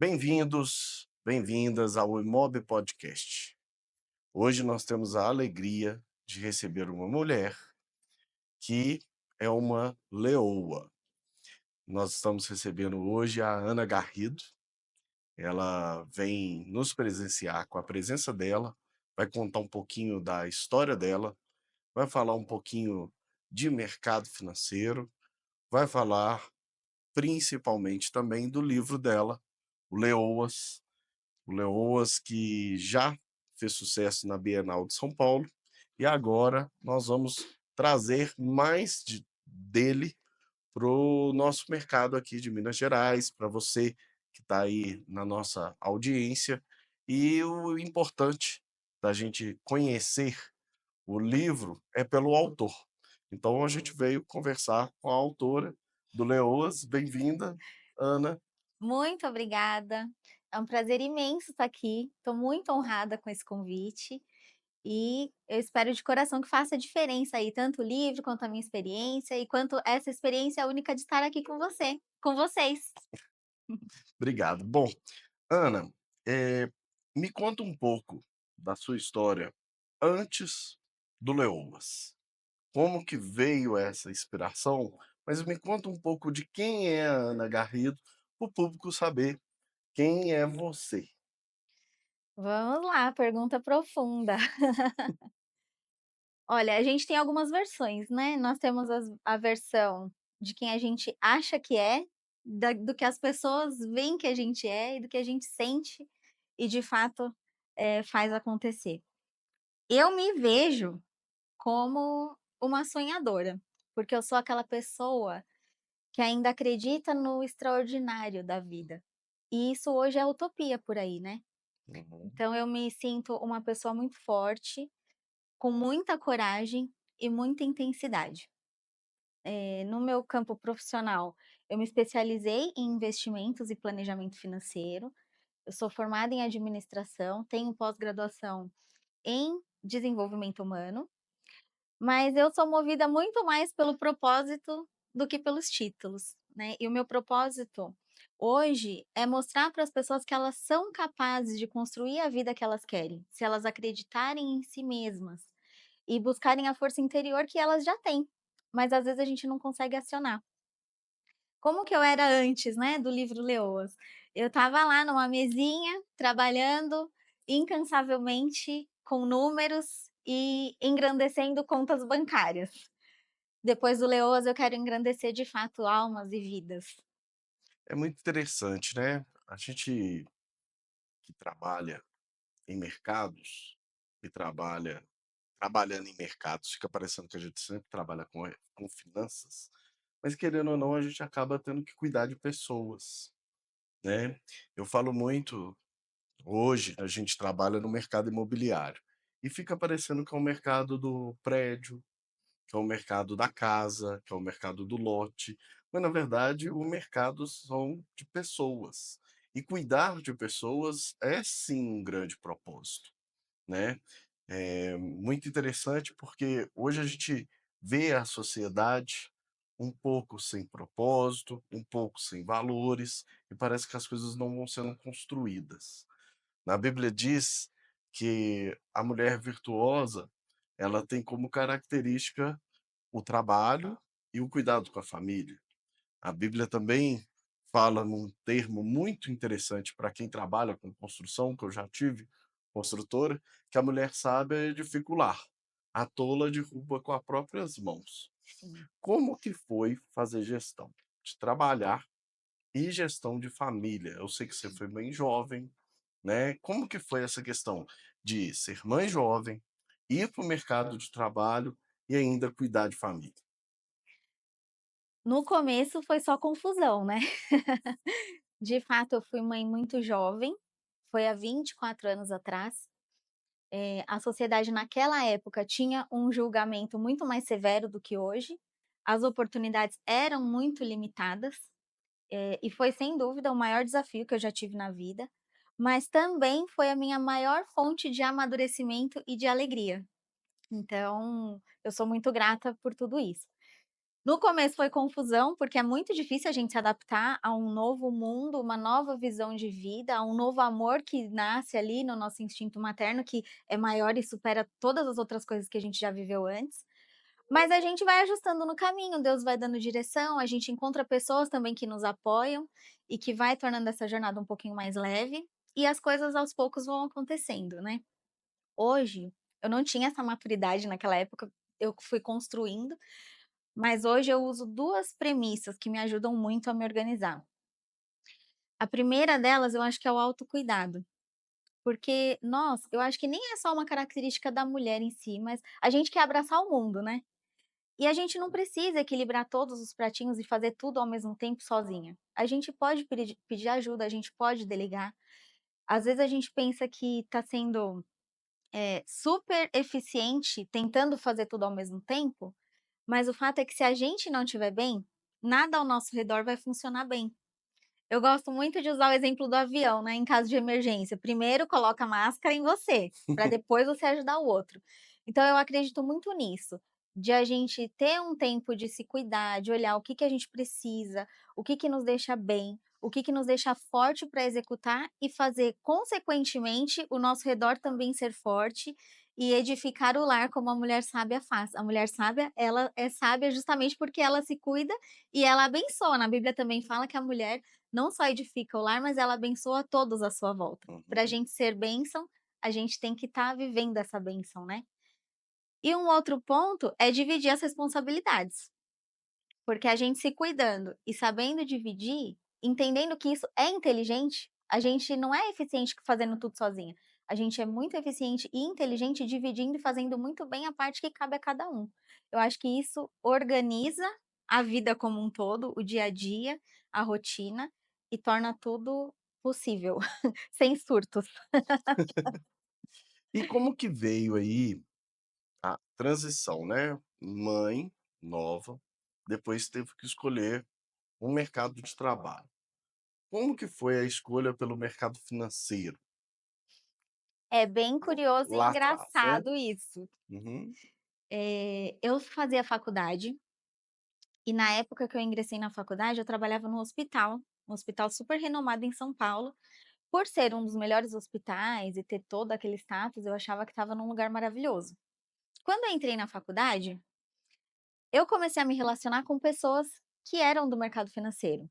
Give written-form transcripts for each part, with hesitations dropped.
Bem-vindos, bem-vindas ao Imob Podcast. Hoje nós temos a alegria de receber uma mulher que é uma leoa. Nós estamos recebendo hoje a Ana Garrido. Ela vem nos presenciar com a presença dela, vai contar um pouquinho da história dela, vai falar um pouquinho de mercado financeiro, vai falar principalmente também do livro dela, o Leoas. O Leoas que já fez sucesso na Bienal de São Paulo e agora nós vamos trazer mais dele para o nosso mercado aqui de Minas Gerais, para você que está aí na nossa audiência. E o importante da gente conhecer o livro é pelo autor. Então a gente veio conversar com a autora do Leoas. Bem-vinda, Ana. Muito obrigada. É um prazer imenso estar aqui. Estou muito honrada com esse convite e eu espero de coração que faça diferença aí, tanto o livro quanto a minha experiência e quanto essa experiência única de estar aqui com vocês. Obrigado. Bom, Ana, me conta um pouco da sua história antes do Leoas. Como que veio essa inspiração? Mas me conta um pouco de quem é a Ana Garrido, para o público saber quem é você. Vamos lá, pergunta profunda. Olha, a gente tem algumas versões, né? Nós temos a versão de quem a gente acha que é, do que as pessoas veem que a gente é e do que a gente sente e de fato faz acontecer. Eu me vejo como uma sonhadora, porque eu sou aquela pessoa que ainda acredita no extraordinário da vida. E isso hoje é utopia por aí, né. Uhum. Então eu me sinto uma pessoa muito forte, com muita coragem e muita intensidade. No meu campo profissional, eu me especializei em investimentos e planejamento financeiro, eu sou formada em administração, tenho pós-graduação em desenvolvimento humano. Mas eu sou movida muito mais pelo propósito do que pelos títulos, né. E o meu propósito hoje é mostrar para as pessoas que elas são capazes de construir a vida que elas querem, se elas acreditarem em si mesmas e buscarem a força interior que elas já têm, mas às vezes a gente não consegue acionar. Como que eu era antes, né, do livro Leoas? Eu estava lá numa mesinha, trabalhando incansavelmente com números e engrandecendo contas bancárias. Depois do Leoas eu quero engrandecer de fato almas e vidas. É muito interessante, né? A gente que trabalha em mercados, que trabalhando em mercados, fica parecendo que a gente sempre trabalha com finanças, mas querendo ou não, a gente acaba tendo que cuidar de pessoas, né? Eu falo muito, hoje a gente trabalha no mercado imobiliário e fica parecendo que é o mercado do prédio, que é o mercado da casa, que é o mercado do lote, mas na verdade o mercado são de pessoas. E cuidar de pessoas é sim um grande propósito, né? É muito interessante porque hoje a gente vê a sociedade um pouco sem propósito, um pouco sem valores, e parece que as coisas não vão sendo construídas. Na Bíblia diz que a mulher virtuosa, ela tem como característica o trabalho e o cuidado com a família. A Bíblia também fala num termo muito interessante para quem trabalha com construção, que eu já tive construtora, que a mulher sábia é dificular, a tola derruba com as próprias mãos. Sim. Como que foi fazer gestão de trabalhar e gestão de família? Eu sei que você foi mãe jovem, né? Como que foi essa questão de ser mãe jovem, ir para o mercado de trabalho e ainda cuidar de família? No começo foi só confusão, né. De fato eu fui mãe muito jovem, foi há 24 anos atrás. A sociedade naquela época tinha um julgamento muito mais severo do que hoje, as oportunidades eram muito limitadas, e foi sem dúvida o maior desafio que eu já tive na vida, mas também foi a minha maior fonte de amadurecimento e de alegria. Então, eu sou muito grata por tudo isso. No começo foi confusão, porque é muito difícil a gente se adaptar a um novo mundo, uma nova visão de vida, a um novo amor que nasce ali no nosso instinto materno, que é maior e supera todas as outras coisas que a gente já viveu antes. Mas a gente vai ajustando no caminho, Deus vai dando direção, a gente encontra pessoas também que nos apoiam e que vai tornando essa jornada um pouquinho mais leve, e as coisas aos poucos vão acontecendo, né. Hoje, eu não tinha essa maturidade naquela época, eu fui construindo, mas hoje eu uso 2 premissas que me ajudam muito a me organizar. A primeira delas eu acho que é o autocuidado, porque eu acho que nem é só uma característica da mulher em si, mas a gente quer abraçar o mundo, né. E a gente não precisa equilibrar todos os pratinhos e fazer tudo ao mesmo tempo sozinha. A gente pode pedir ajuda, a gente pode delegar. Às vezes a gente pensa que está sendo, super eficiente tentando fazer tudo ao mesmo tempo, mas o fato é que se a gente não estiver bem, nada ao nosso redor vai funcionar bem. Eu gosto muito de usar o exemplo do avião, né, em caso de emergência. Primeiro coloca a máscara em você, para depois você ajudar o outro. Então eu acredito muito nisso, de a gente ter um tempo de se cuidar, de olhar o que que a gente precisa, o que que nos deixa bem, o que que nos deixa forte para executar e fazer, consequentemente, o nosso redor também ser forte e edificar o lar como a mulher sábia faz. A mulher sábia, ela é sábia justamente porque ela se cuida e ela abençoa. Na Bíblia também fala que a mulher não só edifica o lar, mas ela abençoa todos à sua volta. Para a Uhum. gente ser bênção, a gente tem que estar vivendo essa bênção, né. E um outro ponto é dividir as responsabilidades, porque a gente se cuidando e sabendo dividir, entendendo que isso é inteligente, a gente não é eficiente fazendo tudo sozinha. A gente é muito eficiente e inteligente dividindo e fazendo muito bem a parte que cabe a cada um. Eu acho que isso organiza a vida como um todo, o dia a dia, a rotina e torna tudo possível, sem surtos. E como que veio aí a transição, né, mãe nova, depois teve que escolher um mercado de trabalho. Como que foi a escolha pelo mercado financeiro? É bem curioso e Lá atrás, né? engraçado isso. Uhum, Eu fazia faculdade. E na época que eu ingressei na faculdade, eu trabalhava num hospital, um hospital super renomado em São Paulo. Por ser um dos melhores hospitais e ter todo aquele status, eu achava que estava num lugar maravilhoso. Quando eu entrei na faculdade, eu comecei a me relacionar com pessoas que eram do mercado financeiro.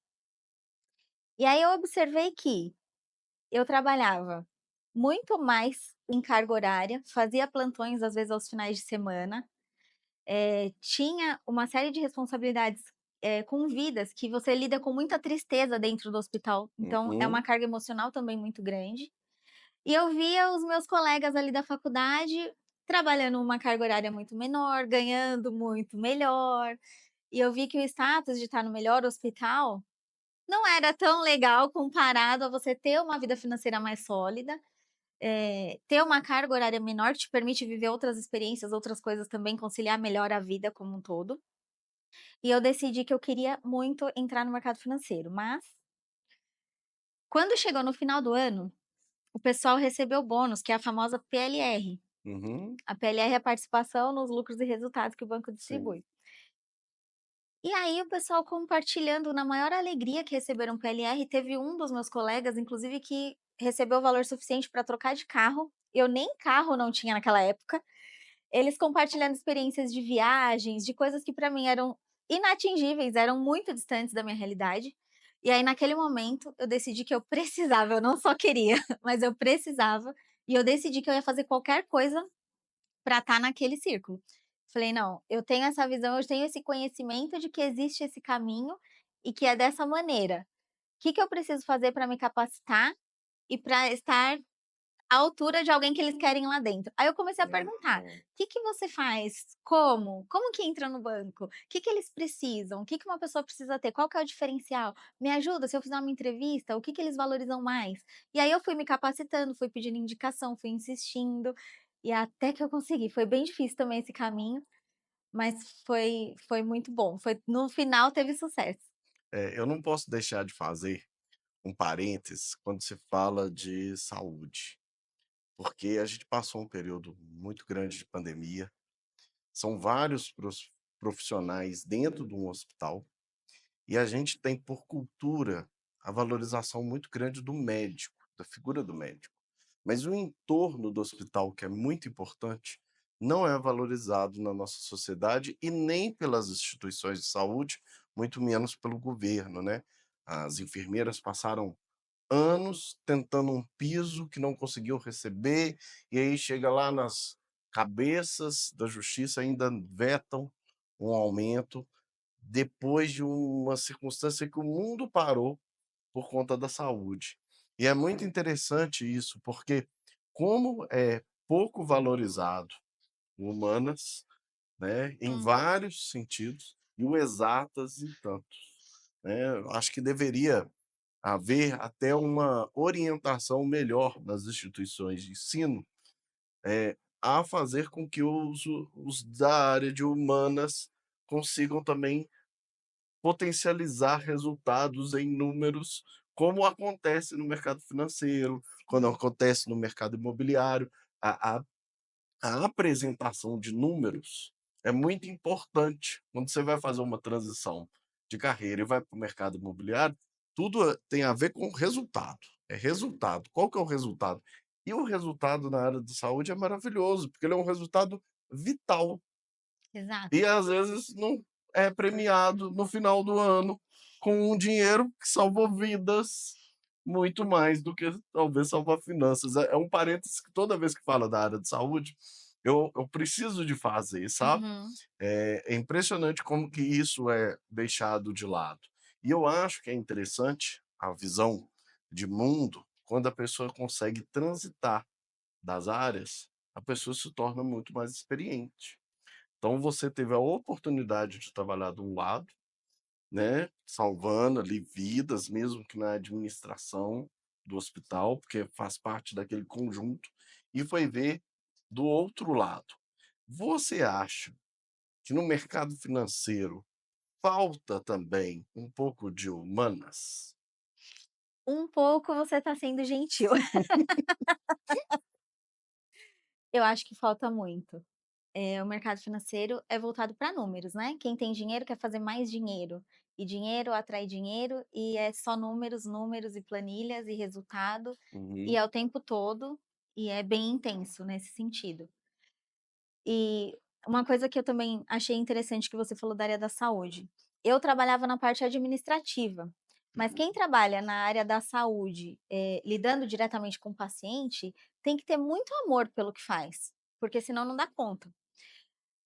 E aí eu observei que eu trabalhava muito mais em carga horária, fazia plantões às vezes aos finais de semana, tinha uma série de responsabilidades, com vidas que você lida com muita tristeza dentro do hospital, então é uma uhum. carga emocional também muito grande. E eu via os meus colegas ali da faculdade trabalhando uma carga horária muito menor, ganhando muito melhor, e eu vi que o status de estar no melhor hospital não era tão legal comparado a você ter uma vida financeira mais sólida, ter uma carga horária menor que te permite viver outras experiências, outras coisas também, conciliar melhor a vida como um todo. E eu decidi que eu queria muito entrar no mercado financeiro, mas quando chegou no final do ano, o pessoal recebeu bônus, que é a famosa PLR. Uhum, A PLR é a participação nos lucros e resultados que o banco sim. distribui. E aí o pessoal compartilhando na maior alegria que receberam PLR, teve um dos meus colegas inclusive que recebeu o valor suficiente para trocar de carro, eu nem carro não tinha naquela época, eles compartilhando experiências de viagens, de coisas que para mim eram inatingíveis, eram muito distantes da minha realidade. E aí naquele momento eu decidi que eu precisava, eu não só queria, mas eu precisava, e eu decidi que eu ia fazer qualquer coisa para estar naquele círculo. Falei: "Não, eu tenho essa visão, eu tenho esse conhecimento de que existe esse caminho e que é dessa maneira. O que que eu preciso fazer para me capacitar e para estar à altura de alguém que eles querem lá dentro?". Aí eu comecei a perguntar: Uhum. "O que que você faz? Como? Como que entra no banco? O que que eles precisam? O que que uma pessoa precisa ter? Qual que é o diferencial? Me ajuda, se eu fizer uma entrevista, o que que eles valorizam mais?". E aí eu fui me capacitando, fui pedindo indicação, fui insistindo, e até que eu consegui. Foi bem difícil também esse caminho, mas foi muito bom. Foi no final teve sucesso. Eu não posso deixar de fazer um parênteses quando se fala de saúde, porque a gente passou um período muito grande de pandemia, são vários profissionais dentro de um hospital, e a gente tem por cultura a valorização muito grande do médico, da figura do médico. Mas o entorno do hospital, que é muito importante, não é valorizado na nossa sociedade e nem pelas instituições de saúde, muito menos pelo governo, né. As enfermeiras passaram anos tentando um piso que não conseguiu receber, e aí chega lá nas cabeças da justiça, ainda vetam um aumento, depois de uma circunstância que o mundo parou por conta da saúde. E é muito interessante isso, porque como é pouco valorizado o humanas, né, em Hum, vários sentidos, e o exatas em tantos, né. Eu acho que deveria haver até uma orientação melhor nas instituições de ensino, a fazer com que os da área de humanas consigam também potencializar resultados em números, como acontece no mercado financeiro, quando sim, acontece no mercado imobiliário. A a apresentação de números é muito importante quando você vai fazer uma transição de carreira e vai para o mercado imobiliário, tudo tem a ver com resultado, é resultado. Qual que é o resultado? E o resultado na área de saúde é maravilhoso, porque ele é um resultado vital. exato. E às vezes não é premiado no final do ano com um dinheiro que salvou vidas, muito mais do que talvez salvar finanças. É um parênteses que toda vez que fala da área de saúde, eu preciso de fazer, sabe. Uhum. É impressionante como que isso é deixado de lado. E eu acho que é interessante a visão de mundo, quando a pessoa consegue transitar das áreas, a pessoa se torna muito mais experiente. Então você teve a oportunidade de trabalhar de um lado, né, salvando ali vidas, mesmo que na administração do hospital, porque faz parte daquele conjunto, e foi ver do outro lado. Você acha que no mercado financeiro falta também um pouco de humanas? Um pouco você está sendo gentil. Eu acho que falta muito. O mercado financeiro é voltado para números, né, quem tem dinheiro quer fazer mais dinheiro, e dinheiro atrai dinheiro, e é só números, números e planilhas e resultado, e Uhum, é o tempo todo, e é bem intenso nesse sentido. E uma coisa que eu também achei interessante que você falou da área da saúde. Eu trabalhava na parte administrativa, mas uhum. quem trabalha na área da saúde, lidando diretamente com o paciente, tem que ter muito amor pelo que faz, porque senão não dá conta.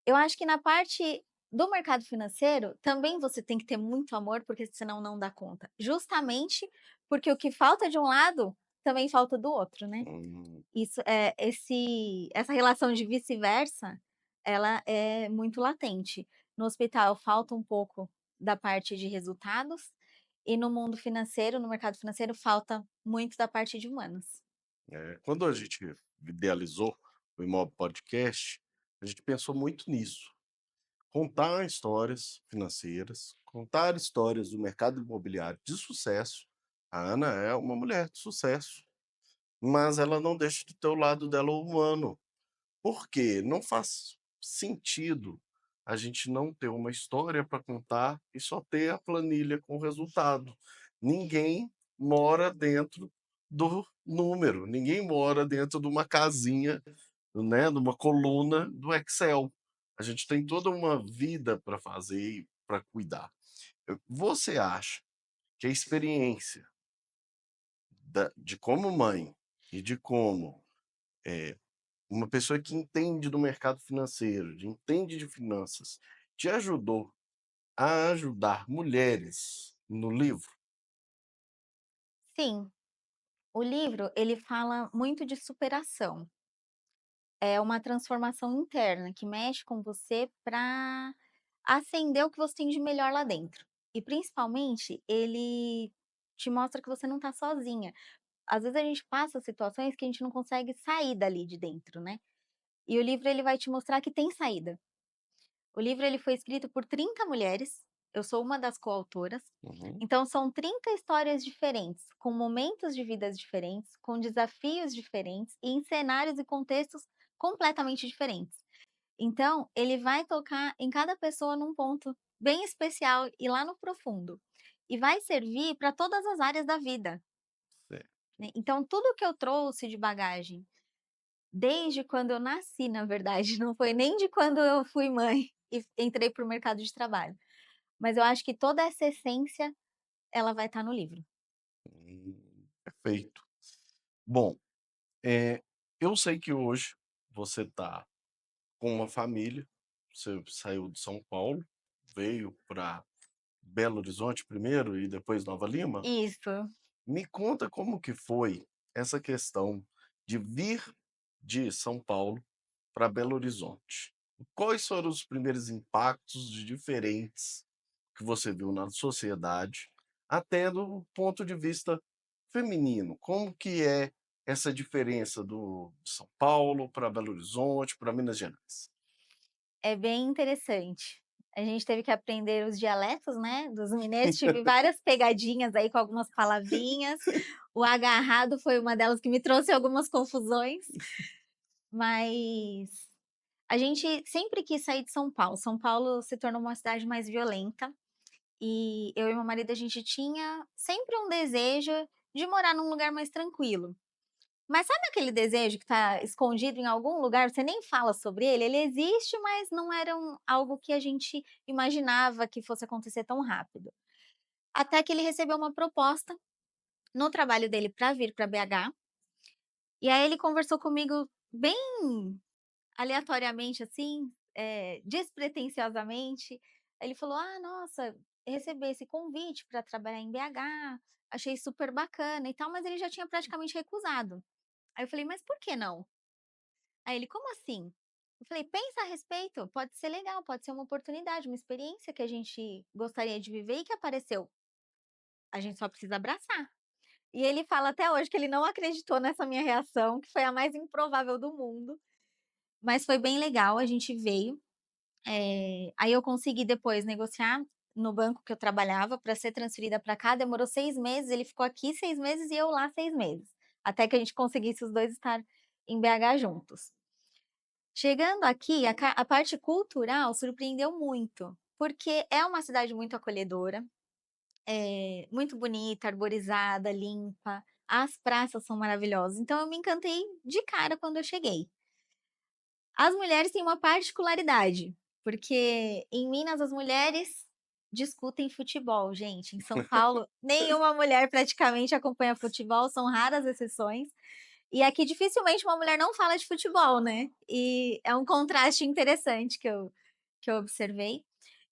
Eu acho que na parte do mercado financeiro, também você tem que ter muito amor, porque senão não dá conta. Justamente porque o que falta de um lado, também falta do outro, né. Hum, Isso é essa relação de vice-versa, ela é muito latente. No hospital falta um pouco da parte de resultados, e no mundo financeiro, no mercado financeiro, falta muito da parte de humanos. quando a gente idealizou o Imob Podcast, a gente pensou muito nisso. Contar histórias financeiras, contar histórias do mercado imobiliário de sucesso. A Ana é uma mulher de sucesso, mas ela não deixa de ter o lado dela humano. Por quê? Não faz sentido a gente não ter uma história para contar e só ter a planilha com o resultado. Ninguém mora dentro do número, ninguém mora dentro de uma casinha, né, numa coluna do Excel. A gente tem toda uma vida para fazer e para cuidar. Você acha que a experiência de como mãe e de como uma pessoa que entende do mercado financeiro, entende de finanças, te ajudou a ajudar mulheres no livro? Sim, o livro ele fala muito de superação. É uma transformação interna que mexe com você para acender o que você tem de melhor lá dentro. E principalmente, ele te mostra que você não está sozinha. Às vezes a gente passa situações que a gente não consegue sair dali de dentro, né. E o livro ele vai te mostrar que tem saída. O livro ele foi escrito por 30 mulheres, eu sou uma das coautoras, Uhum, então são 30 histórias diferentes, com momentos de vidas diferentes, com desafios diferentes e em cenários e contextos completamente diferentes. Então, ele vai tocar em cada pessoa num ponto bem especial e lá no profundo. E vai servir para todas as áreas da vida, certo. né. Então tudo que eu trouxe de bagagem, desde quando eu nasci, na verdade, não foi nem de quando eu fui mãe e entrei para o mercado de trabalho, mas eu acho que toda essa essência, ela vai estar no livro. Perfeito. Bom, eu sei que hoje você está com uma família, você saiu de São Paulo, veio para Belo Horizonte primeiro e depois Nova Lima. Isso. Me conta como que foi essa questão de vir de São Paulo para Belo Horizonte. Quais foram os primeiros impactos de diferentes que você viu na sociedade, até do ponto de vista feminino? Como que é essa diferença do de São Paulo para Belo Horizonte, para Minas Gerais? É bem interessante. A gente teve que aprender os dialetos, né, dos mineiros, tive várias pegadinhas aí com algumas palavrinhas, o agarrado foi uma delas que me trouxe algumas confusões, mas a gente sempre quis sair de São Paulo. São Paulo se tornou uma cidade mais violenta, e eu e meu marido, a gente tinha sempre um desejo de morar num lugar mais tranquilo. Mas sabe aquele desejo que está escondido em algum lugar, você nem fala sobre ele? Ele existe, mas não era algo que a gente imaginava que fosse acontecer tão rápido. Até que ele recebeu uma proposta no trabalho dele para vir para BH, e aí ele conversou comigo bem aleatoriamente, assim, despretensiosamente. Ele falou: "Ah, nossa, recebi esse convite para trabalhar em BH, achei super bacana e tal", mas ele já tinha praticamente recusado. Aí eu falei: "Mas por que não?" Aí ele: "Como assim?" Eu falei: "Pensa a respeito, pode ser legal, pode ser uma oportunidade, uma experiência que a gente gostaria de viver e que apareceu. A gente só precisa abraçar". E ele fala até hoje que ele não acreditou nessa minha reação, que foi a mais improvável do mundo, mas foi bem legal, a gente veio. Aí eu consegui depois negociar no banco que eu trabalhava para ser transferida para cá, demorou 6 meses, ele ficou aqui 6 meses e eu lá 6 meses, até que a gente conseguisse os 2 estar em BH juntos. Chegando aqui, a parte cultural surpreendeu muito, porque é uma cidade muito acolhedora, muito bonita, arborizada, limpa, as praças são maravilhosas, então eu me encantei de cara quando eu cheguei. As mulheres têm uma particularidade, porque em Minas as mulheres discutem futebol, gente. Em São Paulo, nenhuma mulher praticamente acompanha futebol, são raras exceções. E aqui dificilmente uma mulher não fala de futebol, né. E é um contraste interessante que eu observei.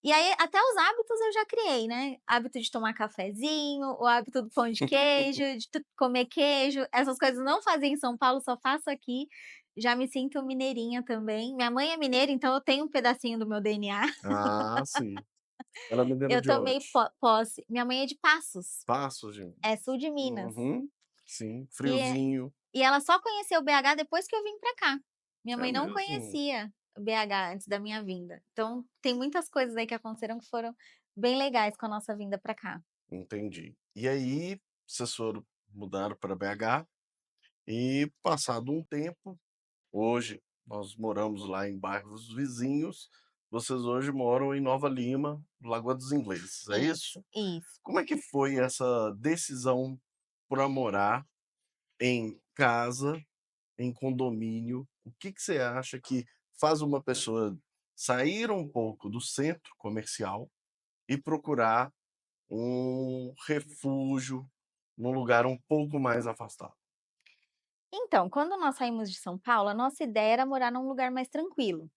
E aí até os hábitos eu já criei, né, hábito de tomar cafezinho, o hábito do pão de queijo, de comer queijo, essas coisas não fazia em São Paulo, só faço aqui. Já me sinto mineirinha também. Minha mãe é mineira, então eu tenho um pedacinho do meu DNA. Ah, sim. Ela é mineira Eu de tomei onde? posse. Minha mãe é de Passos, Passos de é sul de Minas. Uhum. Sim, E é friozinho. e ela só conheceu BH depois que eu vim pra cá. Minha É mãe não mesmo? conhecia BH antes da minha vinda. Então tem muitas coisas aí que aconteceram que foram bem legais com a nossa vinda pra cá. Entendi. E aí, vocês foram mudaram para BH e passado um tempo, hoje nós moramos lá em bairros vizinhos, vocês hoje moram em Nova Lima, Lagoa dos Ingleses, é isso? Isso, isso. Como é que foi essa decisão para morar em casa, em condomínio? O que que você acha que faz uma pessoa sair um pouco do centro comercial e procurar um refúgio num lugar um pouco mais afastado? Então, quando nós saímos de São Paulo, a nossa ideia era morar num lugar mais tranquilo.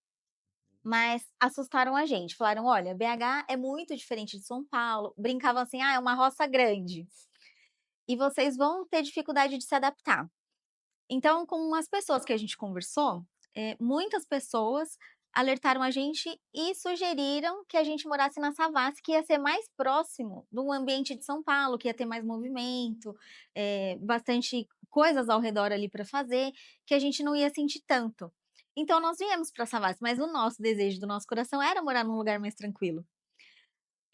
Mas assustaram a gente, falaram: "Olha, BH é muito diferente de São Paulo", brincavam assim: "Ah, é uma roça grande, e vocês vão ter dificuldade de se adaptar". Então, com as pessoas que a gente conversou, muitas pessoas alertaram a gente e sugeriram que a gente morasse na Savassi, que ia ser mais próximo do ambiente de São Paulo, que ia ter mais movimento, bastante coisas ao redor ali para fazer, que a gente não ia sentir tanto. Então nós viemos para Savassi, mas o nosso desejo do nosso coração era morar num lugar mais tranquilo.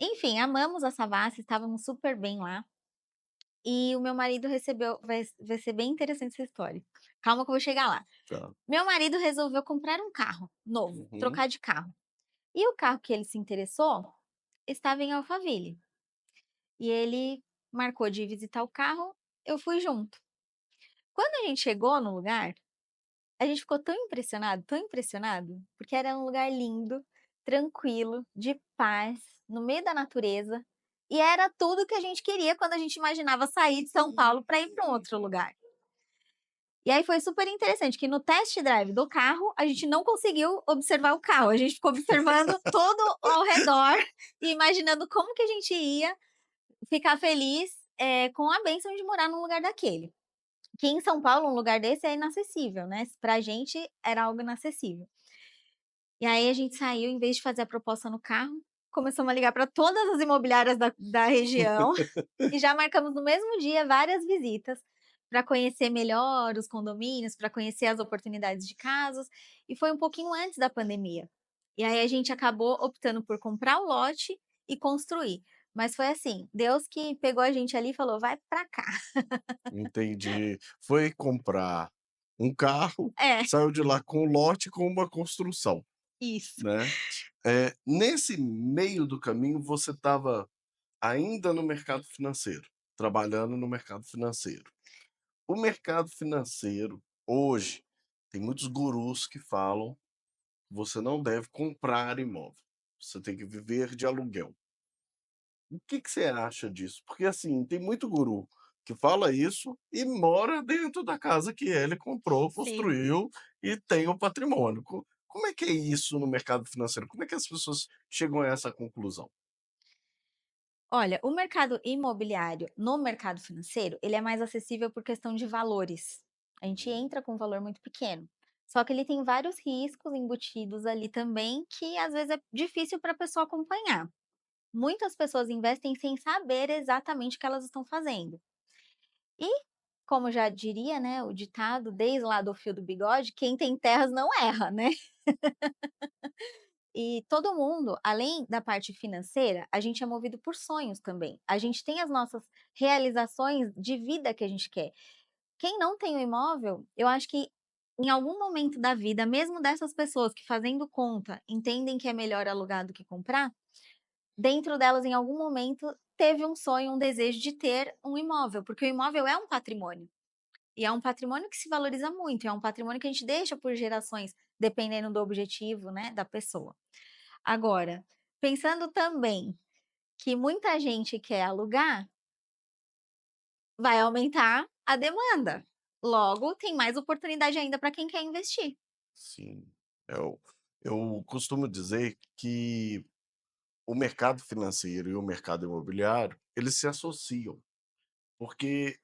Enfim, amamos a Savassi, estávamos super bem lá. e o meu marido recebeu vai ser bem interessante essa história. Calma que eu vou chegar lá. Tá. Meu marido resolveu comprar um carro novo, Uhum. trocar de carro. E o carro que ele se interessou estava em Alphaville. E ele marcou de visitar o carro, eu fui junto. Quando a gente chegou no lugar, a gente ficou tão impressionado, porque era um lugar lindo, tranquilo, de paz, no meio da natureza, e era tudo que a gente queria quando a gente imaginava sair de São Paulo para ir para um outro lugar. E aí foi super interessante que no test drive do carro, a gente não conseguiu observar o carro, a gente ficou observando todo ao redor e imaginando como que a gente ia ficar feliz, com a bênção de morar num lugar daquele. Que em São Paulo um lugar desse é inacessível, né, pra gente era algo inacessível. E aí a gente saiu, em vez de fazer a proposta no carro, começamos a ligar para todas as imobiliárias da região e já marcamos no mesmo dia várias visitas para conhecer melhor os condomínios, para conhecer as oportunidades de casas, e foi um pouquinho antes da pandemia. E aí a gente acabou optando por comprar o lote e construir. Mas foi assim, Deus que pegou a gente ali e falou: "Vai para cá". Entendi. Foi comprar um carro, É, saiu de lá com o lote com uma construção, isso. né. Nesse meio do caminho você estava ainda no mercado financeiro, trabalhando no mercado financeiro. O mercado financeiro hoje tem muitos gurus que falam: que "Você não deve comprar imóvel, você tem que viver de aluguel". O que que você acha disso? Porque, assim, tem muito guru que fala isso e mora dentro da casa que ele comprou, Sim. construiu e tem o patrimônio. Como é que é isso no mercado financeiro? Como é que as pessoas chegam a essa conclusão? Olha, o mercado imobiliário no mercado financeiro, ele é mais acessível por questão de valores. A gente Uhum. entra com um valor muito pequeno. Só que ele tem vários riscos embutidos ali também, que às vezes é difícil para a pessoa acompanhar. Muitas pessoas investem sem saber exatamente o que elas estão fazendo. E, como já diria, né, o ditado, desde lá do fio do bigode, quem tem terras não erra, né? E todo mundo, além da parte financeira, a gente é movido por sonhos também. A gente tem as nossas realizações de vida que a gente quer. Quem não tem um imóvel, eu acho que em algum momento da vida, mesmo dessas pessoas que fazendo conta entendem que é melhor alugar do que comprar, dentro delas em algum momento teve um sonho, um desejo de ter um imóvel, porque o imóvel é um patrimônio. E é um patrimônio que se valoriza muito, é um patrimônio que a gente deixa por gerações, dependendo do objetivo, né, da pessoa. Agora, pensando também que muita gente quer alugar, vai aumentar a demanda. Logo, tem mais oportunidade ainda para quem quer investir. Sim, eu costumo dizer que o mercado financeiro e o mercado imobiliário, eles se associam, porque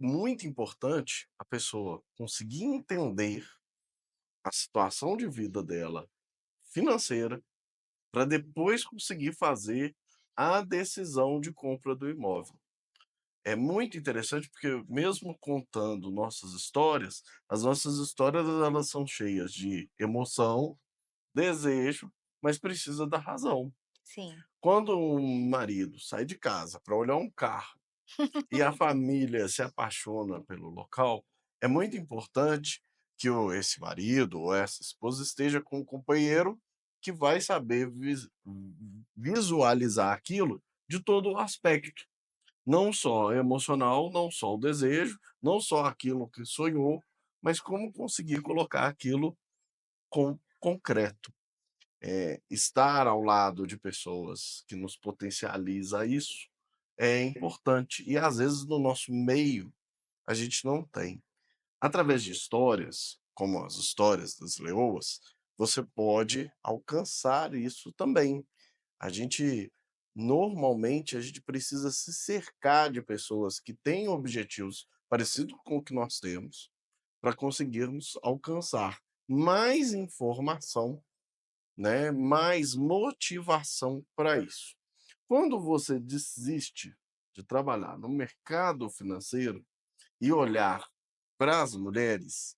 muito importante a pessoa conseguir entender a situação de vida dela financeira, para depois conseguir fazer a decisão de compra do imóvel. É muito interessante porque mesmo contando nossas histórias, as nossas histórias elas são cheias de emoção, desejo, mas precisa da razão. Sim, Quando um marido sai de casa para olhar um carro e a família se apaixona pelo local, é muito importante que esse marido ou essa esposa esteja com um companheiro que vai saber visualizar aquilo de todo o aspecto, não só emocional, não só o desejo, não só aquilo que sonhou, mas como conseguir colocar aquilo com concreto. Estar ao lado de pessoas que nos potencializa isso é importante e às vezes no nosso meio a gente não tem. Através de histórias, como as histórias das leoas, você pode alcançar isso também. A gente normalmente a gente precisa se cercar de pessoas que têm objetivos parecidos com o que nós temos, para conseguirmos alcançar mais informação, né, mais motivação para isso. Quando você desiste de trabalhar no mercado financeiro e olhar para as mulheres,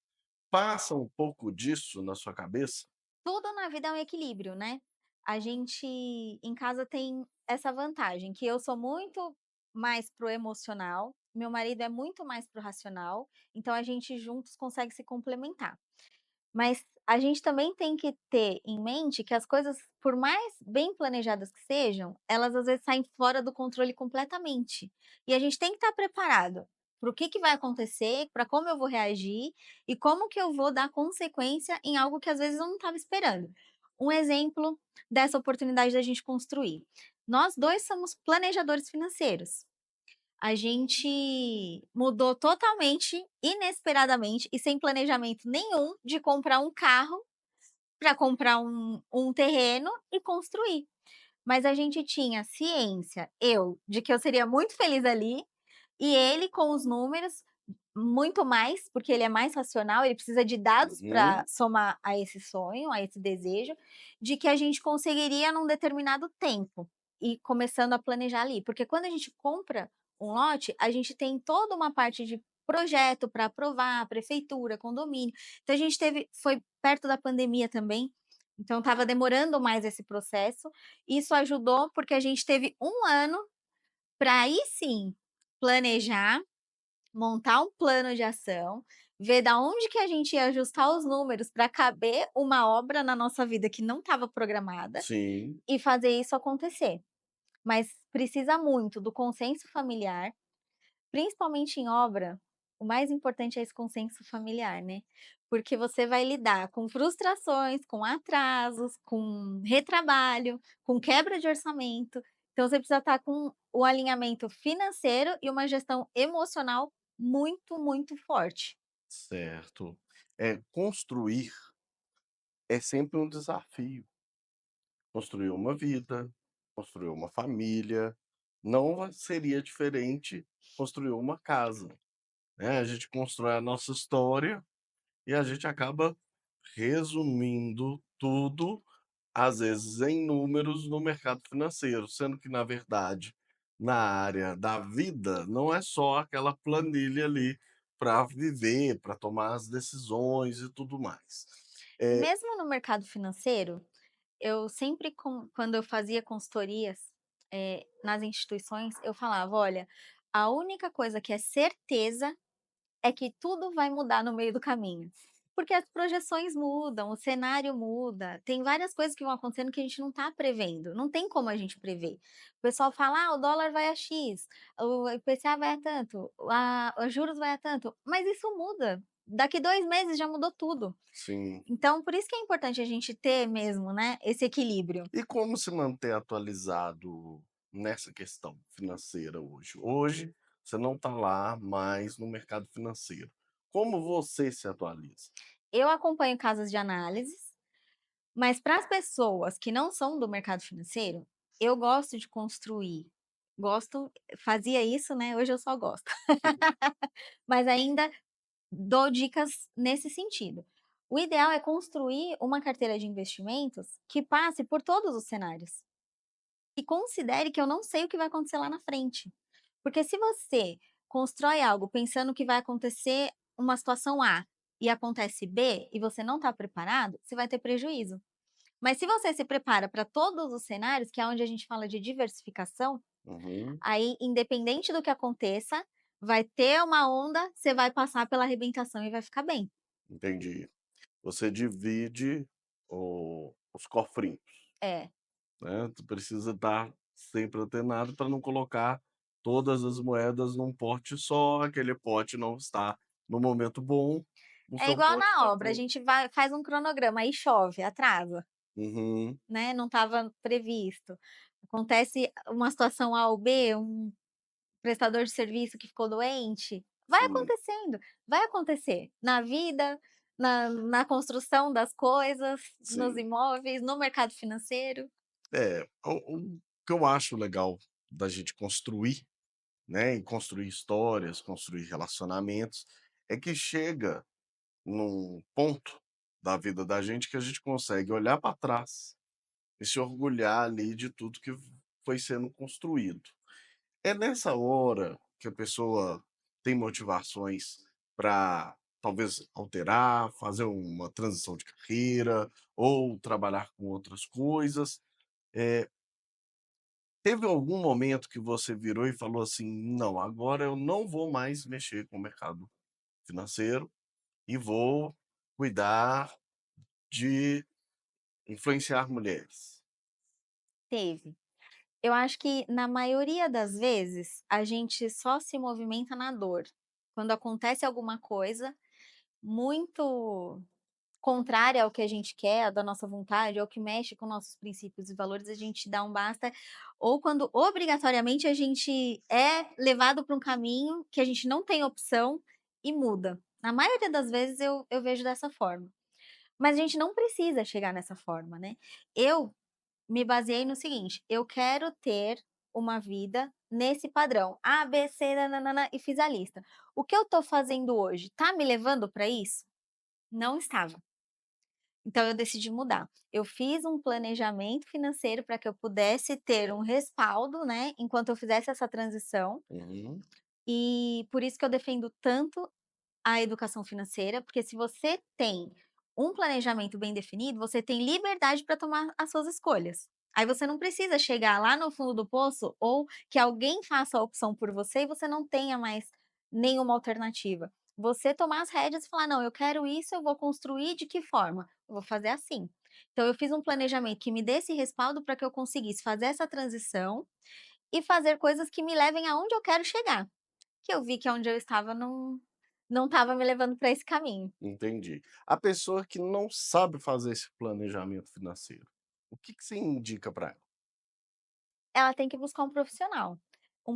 passa um pouco disso na sua cabeça? tudo na vida é um equilíbrio, né. A gente em casa tem essa vantagem, que eu sou muito mais pro emocional, meu marido é muito mais pro racional, então a gente juntos consegue se complementar. Mas a gente também tem que ter em mente que as coisas, por mais bem planejadas que sejam, elas às vezes saem fora do controle completamente. E a gente tem que estar preparado para o que vai acontecer, para como eu vou reagir e como que eu vou dar consequência em algo que às vezes eu não estava esperando. Um exemplo dessa oportunidade da gente construir. Nós 2 somos planejadores financeiros. A gente mudou totalmente, inesperadamente e sem planejamento nenhum de comprar um carro para comprar um terreno e construir. Mas a gente tinha ciência, eu, de que eu seria muito feliz ali, e ele com os números, muito mais, porque ele é mais racional, ele precisa de dados para Uhum. somar a esse sonho, a esse desejo, de que a gente conseguiria num determinado tempo, e começando a planejar ali. Porque quando a gente compra um lote, a gente tem toda uma parte de projeto para aprovar, prefeitura, condomínio. Então a gente teve foi perto da pandemia também, então estava demorando mais esse processo. Isso ajudou, porque a gente teve um ano para aí sim planejar, montar um plano de ação, ver da onde que a gente ia ajustar os números para caber uma obra na nossa vida que não estava programada, Sim, e fazer isso acontecer. Mas precisa muito do consenso familiar, principalmente em obra, o mais importante é esse consenso familiar, né, porque você vai lidar com frustrações, com atrasos, com retrabalho, com quebra de orçamento, então você precisa estar com o alinhamento financeiro e uma gestão emocional muito, muito forte. certo. Construir é sempre um desafio. Construir uma vida, construir uma família, não seria diferente construir uma casa, né, a gente constrói a nossa história e a gente acaba resumindo tudo, às vezes em números, no mercado financeiro, sendo que, na verdade, na área da vida, não é só aquela planilha ali para viver, para tomar as decisões e tudo mais. Eh Mesmo no mercado financeiro, eu sempre quando eu fazia consultorias, nas instituições, eu falava: "Olha, a única coisa que é certeza é que tudo vai mudar no meio do caminho, porque as projeções mudam, o cenário muda, tem várias coisas que vão acontecendo que a gente não está prevendo, não tem como a gente prever. O pessoal fala: "Ah, o dólar vai a X, o IPCA vai a tanto, os juros vai a tanto", mas isso muda, daqui 2 meses já mudou tudo. sim. Então por isso que é importante a gente ter mesmo, né, esse equilíbrio. E como se manter atualizado nessa questão financeira hoje? Hoje, você não está lá mais no mercado financeiro. Como você se atualiza? Eu acompanho casas de análises, mas para as pessoas que não são do mercado financeiro, eu gosto de construir. Gosto, fazia isso, né, hoje eu só gosto. Mas ainda dou dicas nesse sentido. O ideal é construir uma carteira de investimentos que passe por todos os cenários, e considere que eu não sei o que vai acontecer lá na frente. Porque se você constrói algo pensando que vai acontecer uma situação A e acontece B e você não está preparado, você vai ter prejuízo. Mas se você se prepara para todos os cenários, que é onde a gente fala de diversificação, Uhum, aí independente do que aconteça, vai ter uma onda, você vai passar pela arrebentação e vai ficar bem. entendi. Você divide os cofrinhos, É. né, tu precisa estar sempre antenado para não colocar todas as moedas num pote só, aquele pote não está no momento bom, o É seu igual pote está na obra, a pronto. gente vai faz um cronograma, aí chove, atrasa, Uhum, né, não estava previsto. Acontece uma situação A ou B, um prestador de serviço que ficou doente, sim, vai acontecer na vida, na construção das coisas, nos sim. imóveis, no mercado financeiro. O que eu acho legal da gente construir, né, e construir histórias, construir relacionamentos, é que chega num ponto da vida da gente que a gente consegue olhar para trás e se orgulhar ali de tudo que foi sendo construído. É nessa hora que a pessoa tem motivações para talvez alterar, fazer uma transição de carreira ou trabalhar com outras coisas. Teve algum momento que você virou e falou assim: "Não, agora eu não vou mais mexer com o mercado financeiro e vou cuidar de influenciar mulheres"? Teve. Eu acho que na maioria das vezes, a gente só se movimenta na dor. Quando acontece alguma coisa muito contrária ao que a gente quer, da nossa vontade, ou que mexe com nossos princípios e valores, a gente dá um basta, ou quando obrigatoriamente a gente é levado para um caminho que a gente não tem opção e muda. Na maioria das vezes eu vejo dessa forma. Mas a gente não precisa chegar nessa forma, né. Eu me baseei no seguinte: eu quero ter uma vida nesse padrão, A, B, C, nã e fiz a lista. O que eu tô fazendo hoje, tá me levando para isso? Não estava. Então eu decidi mudar. Eu fiz um planejamento financeiro para que eu pudesse ter um respaldo, né, enquanto eu fizesse essa transição, Uhum, e por isso que eu defendo tanto a educação financeira, porque se você tem um planejamento bem definido, você tem liberdade para tomar as suas escolhas. Aí você não precisa chegar lá no fundo do poço ou que alguém faça a opção por você e você não tenha mais nenhuma alternativa. Você tomar as rédeas e falar: "Não, eu quero isso, eu vou construir de que forma? Eu vou fazer assim". Então eu fiz um planejamento que me desse respaldo para que eu conseguisse fazer essa transição e fazer coisas que me levem aonde eu quero chegar, que eu vi que aonde eu estava não estava me levando para esse caminho. entendi. A pessoa que não sabe fazer esse planejamento financeiro, o que que você indica para ela? Ela tem que buscar um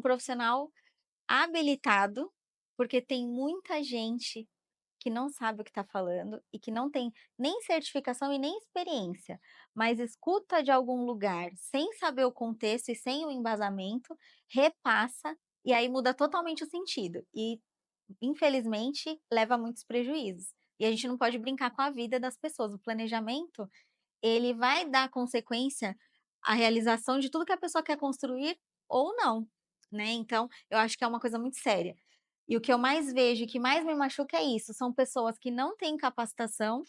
profissional habilitado, porque tem muita gente que não sabe o que está falando e que não tem nem certificação e nem experiência, mas escuta de algum lugar sem saber o contexto e sem o embasamento, repassa, e aí muda totalmente o sentido e, infelizmente, leva a muitos prejuízos. E a gente não pode brincar com a vida das pessoas. O planejamento, ele vai dar consequência à realização de tudo que a pessoa quer construir ou não, né, então eu acho que é uma coisa muito séria. E o que eu mais vejo e que mais me machuca é isso, são pessoas que não têm capacitação,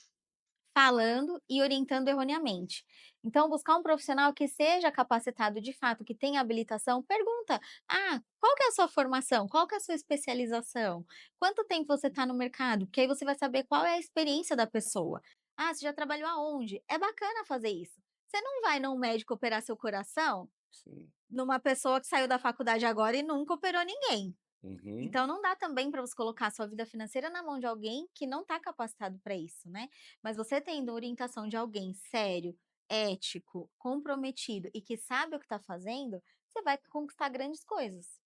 falando e orientando erroneamente. Então buscar um profissional que seja capacitado de fato, que tenha habilitação, pergunta: "Ah, qual que é a sua formação? Qual que é a sua especialização? Quanto tempo você está no mercado?", porque aí você vai saber qual é a experiência da pessoa. "Ah, você já trabalhou aonde?". É bacana fazer isso. Você não vai num médico operar seu coração, Sim. numa pessoa que saiu da faculdade agora e nunca operou ninguém. Uhum. Então não dá também para você colocar a sua vida financeira na mão de alguém que não está capacitado para isso, né. Mas você tendo orientação de alguém sério, ético, comprometido e que sabe o que está fazendo, você vai conquistar grandes coisas.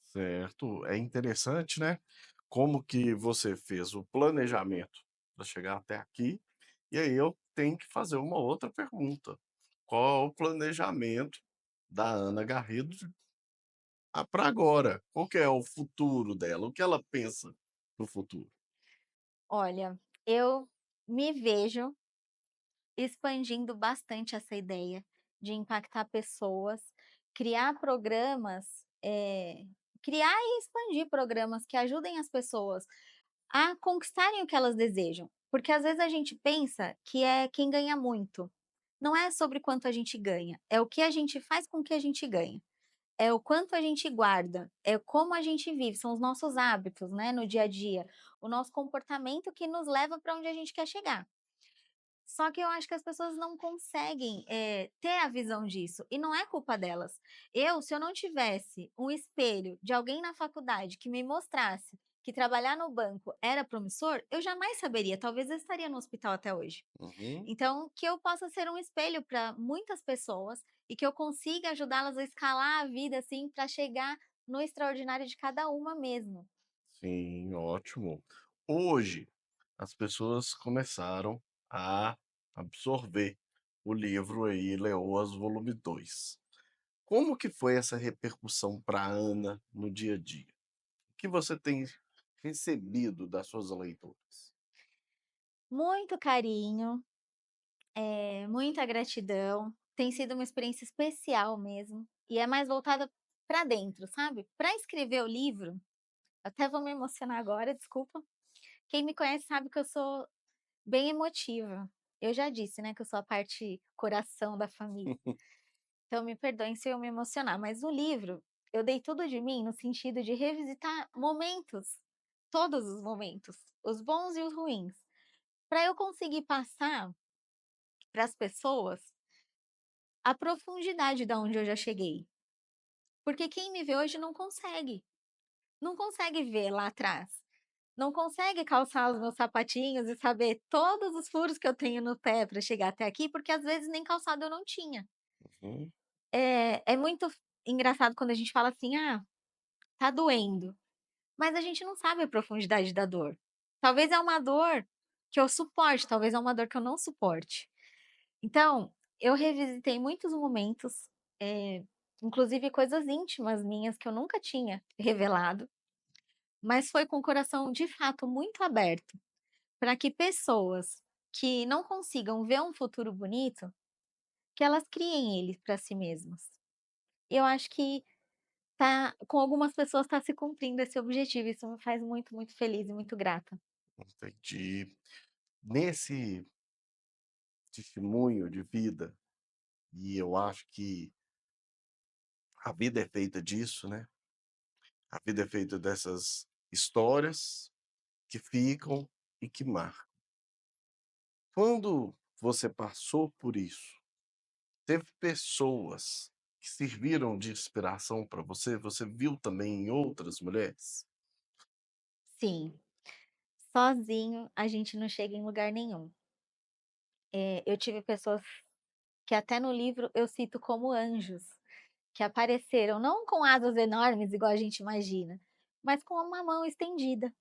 Certo. É interessante, né, como que você fez o planejamento para chegar até aqui, e aí eu tenho que fazer uma outra pergunta: qual é o planejamento da Ana Garrido para agora? Qual que é o futuro dela? O que ela pensa no futuro? Olha, eu me vejo expandindo bastante essa ideia de impactar pessoas, criar programas, criar e expandir programas que ajudem as pessoas a conquistarem o que elas desejam, porque às vezes a gente pensa que é quem ganha muito. Não é sobre quanto a gente ganha, é o que a gente faz com o que a gente ganha. É o quanto a gente guarda, é como a gente vive, são os nossos hábitos, né, no dia a dia, o nosso comportamento que nos leva para onde a gente quer chegar. Só que eu acho que as pessoas não conseguem, ter a visão disso, e não é culpa delas. Se eu não tivesse um espelho de alguém na faculdade que me mostrasse que trabalhar no banco era promissor, eu jamais saberia, talvez eu estaria no hospital até hoje. Uhum. Então, que eu possa ser um espelho para muitas pessoas e que eu consiga ajudá-las a escalar a vida, assim, para chegar no extraordinário de cada uma mesmo. Sim, ótimo. Hoje, as pessoas começaram a absorver o livro aí, Leoas volume 2. Como que foi essa repercussão para Ana no dia a dia? O que você tem recebido das suas leituras? Muito carinho, muita gratidão, tem sido uma experiência especial mesmo, e é mais voltada para dentro, sabe. Para escrever o livro, até vou me emocionar agora, desculpa, quem me conhece sabe que eu sou bem emotiva. Eu já disse, né, que eu sou a parte coração da família. Então me perdoem se eu me emocionar, mas no livro eu dei tudo de mim no sentido de revisitar momentos, todos os momentos, os bons e os ruins, para eu conseguir passar para as pessoas a profundidade da onde eu já cheguei. Porque quem me vê hoje não consegue, não consegue ver lá atrás, não consegue calçar os meus sapatinhos e saber todos os furos que eu tenho no pé para chegar até aqui, porque às vezes nem calçado eu não tinha. Uhum, É muito engraçado quando a gente fala assim: "Ah, tá doendo", mas a gente não sabe a profundidade da dor. Talvez é uma dor que eu suporte, talvez é uma dor que eu não suporte. Então, eu revisitei muitos momentos, eh, inclusive coisas íntimas minhas que eu nunca tinha revelado, mas foi com o coração de fato muito aberto, para que pessoas que não consigam ver um futuro bonito, que elas criem ele para si mesmas. E eu acho que com algumas pessoas está se cumprindo esse objetivo, isso me faz muito, muito feliz e muito grata. entendi. Nesse testemunho de vida, e eu acho que a vida é feita disso, né, a vida é feita dessas histórias que ficam e que marcam. Quando você passou por isso, teve pessoas que serviram de inspiração para você? Você viu também em outras mulheres? Sim, sozinho a gente não chega em lugar nenhum. Eu tive pessoas que até no livro eu cito como anjos, que apareceram não com asas enormes igual a gente imagina, mas com uma mão estendida,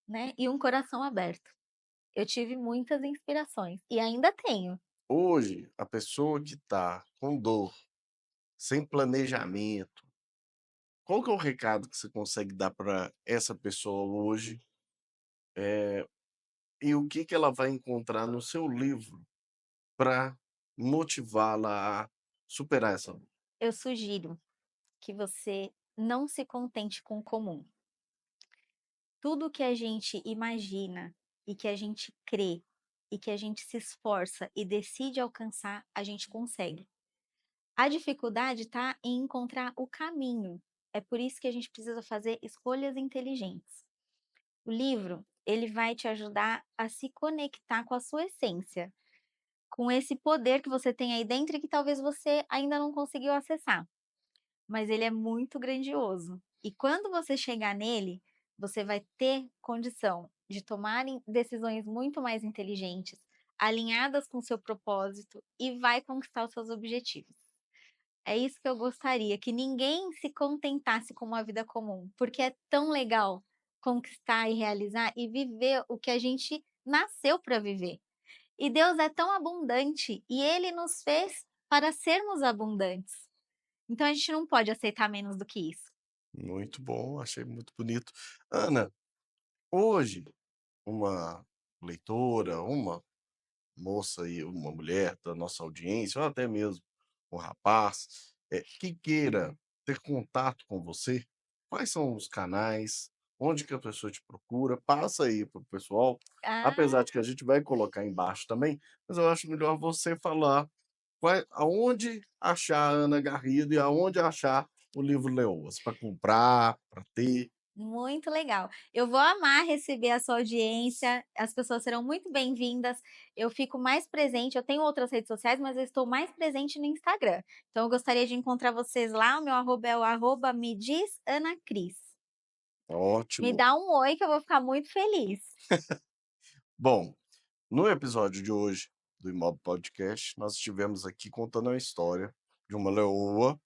né, e um coração aberto. Eu tive muitas inspirações e ainda tenho. Hoje, a pessoa que está com dor, sem planejamento, qual que é o recado que você consegue dar para essa pessoa hoje, e o que que ela vai encontrar no seu livro para motivá-la a superar essa dor? Eu sugiro que você não se contente com o comum. Tudo que a gente imagina e que a gente crê e que a gente se esforça e decide alcançar, a gente consegue. A dificuldade está em encontrar o caminho. É por isso que a gente precisa fazer escolhas inteligentes. O livro, ele vai te ajudar a se conectar com a sua essência, com esse poder que você tem aí dentro e que talvez você ainda não conseguiu acessar. Mas ele é muito grandioso. E quando você chegar nele, você vai ter condição de tomarem decisões muito mais inteligentes, alinhadas com o seu propósito e vai conquistar os seus objetivos. É isso que eu gostaria, que ninguém se contentasse com uma vida comum, porque é tão legal conquistar e realizar e viver o que a gente nasceu para viver. E Deus é tão abundante e ele nos fez para sermos abundantes. Então a gente não pode aceitar menos do que isso. Muito bom, achei muito bonito. Ana, hoje, uma leitora, uma moça e uma mulher da nossa audiência, ou até mesmo um rapaz, que queira ter contato com você, quais são os canais, onde que a pessoa te procura? Passa aí para o pessoal, apesar Ah, de que a gente vai colocar embaixo também, mas eu acho melhor você falar aonde achar a Ana Garrido e aonde achar o livro Leoas, para comprar, para ter. muito legal. Eu vou amar receber a sua audiência, as pessoas serão muito bem-vindas. Eu fico mais presente, eu tenho outras redes sociais, mas eu estou mais presente no Instagram. Então eu gostaria de encontrar vocês lá, o meu arroba é o arroba me diz Ana Cris. Me Ótimo. dá um oi que eu vou ficar muito feliz. Bom, no episódio de hoje do Imob Podcast, nós estivemos aqui contando a história de uma leoa,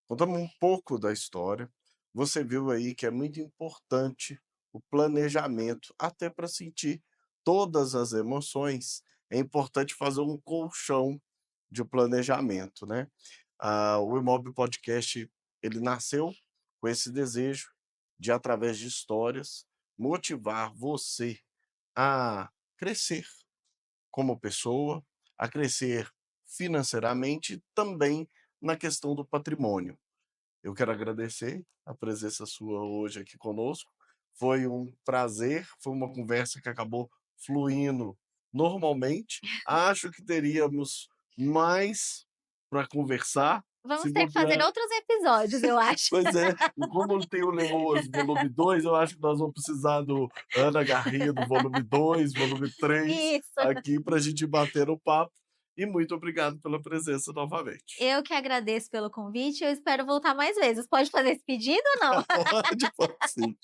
contamos um pouco da história. Você viu aí que é muito importante o planejamento, até para sentir todas as emoções, é importante fazer um colchão de planejamento, né. O Imob Podcast, ele nasceu com esse desejo de, através de histórias, motivar você a crescer como pessoa, a crescer financeiramente, também na questão do patrimônio. Eu quero agradecer a presença sua hoje aqui conosco. Foi um prazer, foi uma conversa que acabou fluindo normalmente. Acho que teríamos mais para conversar, Vamos Se ter que fazer bobear outros episódios, eu acho. pois é, e como tem o Leoas volume 2, eu acho que nós vamos precisar do Ana Garrido volume 2, volume 3, Isso. aqui para a gente bater o papo. E muito obrigado pela presença novamente. Eu que agradeço pelo convite, eu espero voltar mais vezes. Pode fazer esse pedido ou não? Pode, pode sim.